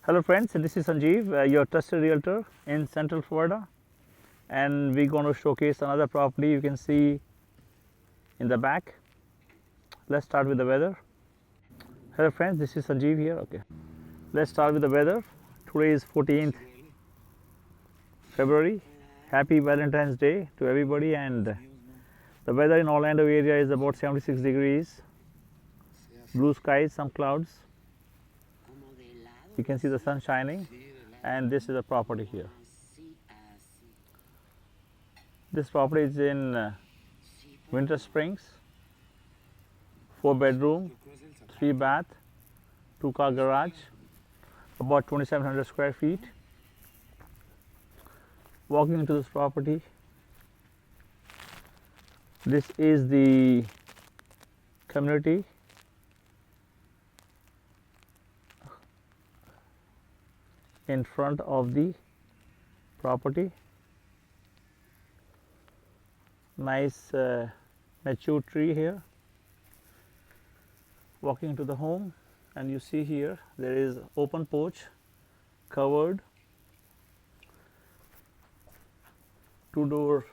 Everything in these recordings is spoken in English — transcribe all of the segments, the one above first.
Hello friends, this is Sanjeev, your trusted realtor in Central Florida, and we're going to showcase another property you can see in the back. Let's start with the weather. Hello friends, this is Sanjeev here. Okay, let's start with the weather. Today is 14th February. Happy Valentine's Day to everybody, and the weather in Orlando area is about 76 degrees, blue skies, some clouds. You can see the sun shining, and this is the property here. This property is in Winter Springs, 4 bedroom, 3 bath, 2 car garage, about 2700 square feet. Walking into this property, this is the community. In front of the property, nice mature tree here. Walking into the home, and you see here there is open porch, covered, 2-door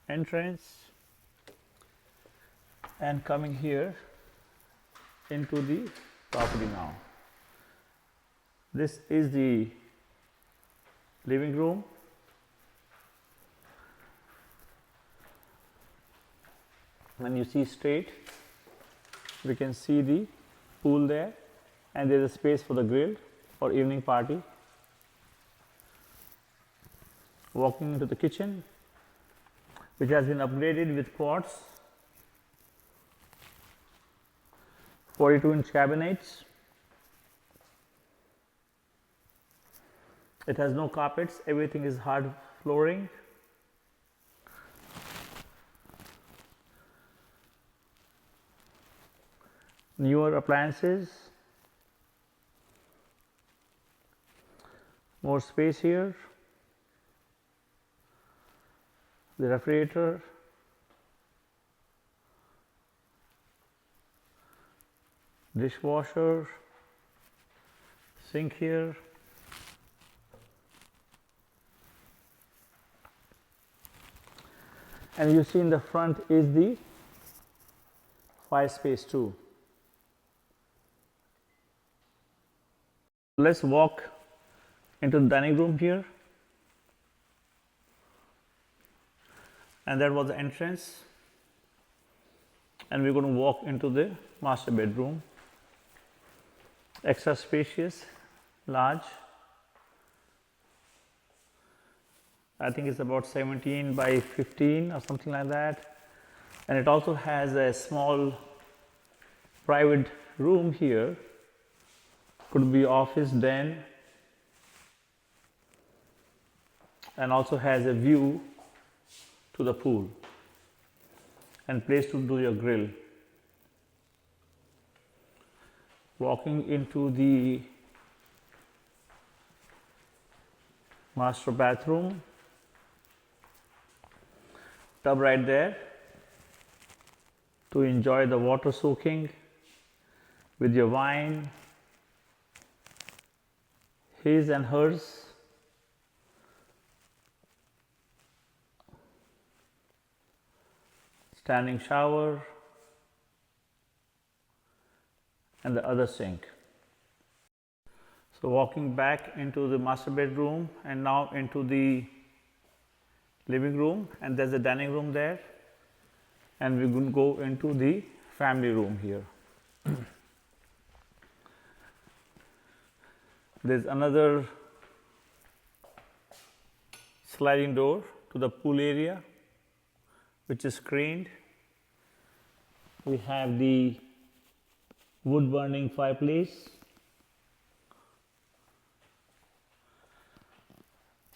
entrance, and coming here into the property now. This is the living room. When you see straight, we can see the pool there, and there is a space for the grill or evening party. Walking into the kitchen, which has been upgraded with quartz, 42-inch cabinets. It has no carpets, everything is hard flooring. Newer appliances, more space here. The refrigerator, dishwasher, sink here. And you see in the front is the fire space too. Let's walk into the dining room here, and that was the entrance, and we're going to walk into the master bedroom. Extra spacious, large. I think it's about 17 by 15 or something like that, and it also has a small private room here. Could be office, den, and also has a view to the pool and place to do your grill. Walking into the master bathroom, tub right there to enjoy the water soaking with your wine, his and hers. Standing shower, and the other sink. So walking back into the master bedroom and now into the living room, and there's a dining room there, and we're going to go into the family room here. There's another sliding door to the pool area, which is screened. We have the wood burning fireplace,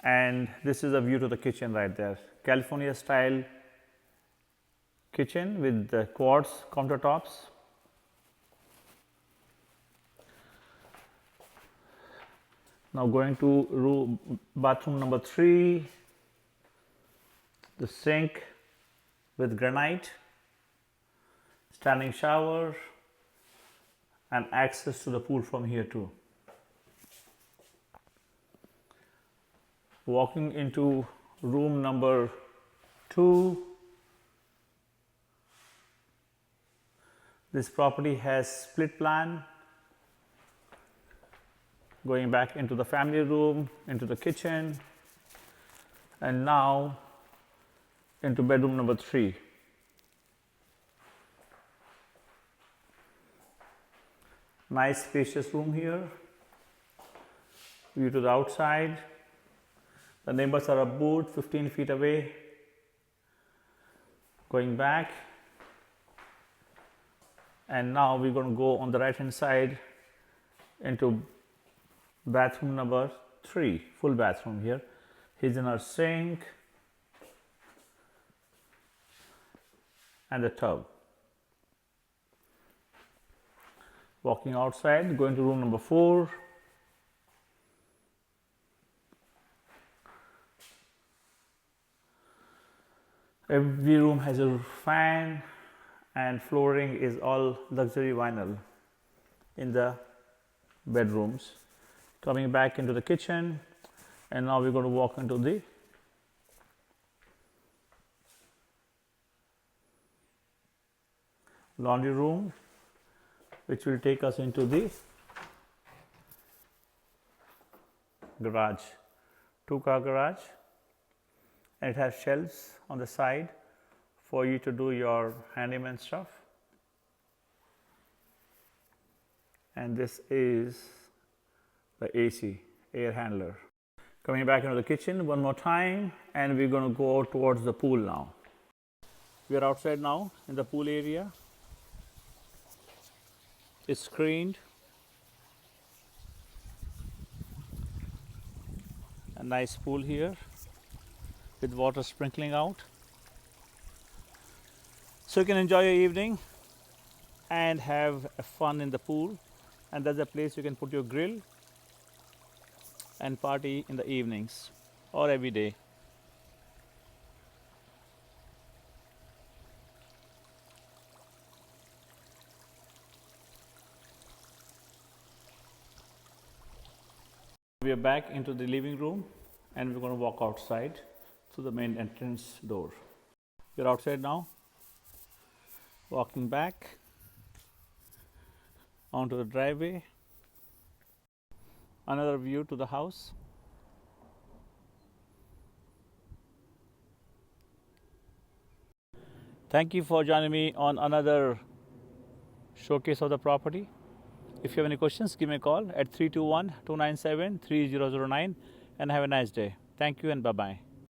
and this is a view to the kitchen right there. California style kitchen with the quartz countertops. Now going to bathroom number 3, the sink with granite, standing shower, and access to the pool from here too. Walking into room number 2. This property has split plan, going back into the family room, into the kitchen, and now into bedroom number 3. Nice spacious room here. View to the outside. The neighbors are about 15 feet away. Going back. And now we're going to go on the right hand side into bathroom number 3, full bathroom here. Here's in our sink and the tub. Walking outside, going to room number 4. Every room has a fan, and flooring is all luxury vinyl in the bedrooms. Coming back into the kitchen, and now we're going to walk into the laundry room, which will take us into the garage, 2-car garage, and it has shelves on the side for you to do your handyman stuff. And this is the AC, air handler. Coming back into the kitchen one more time, and we're going to go towards the pool now. We are outside now in the pool area. It's screened. A nice pool here with water sprinkling out. So you can enjoy your evening and have fun in the pool. And that's a place you can put your grill and party in the evenings or every day. We are back into the living room, and we're going to walk outside through the main entrance door. We're outside now, walking back onto the driveway. Another view to the house. Thank you for joining me on another showcase of the property. If you have any questions, give me a call at 321-297-3009, and have a nice day. Thank you and bye-bye.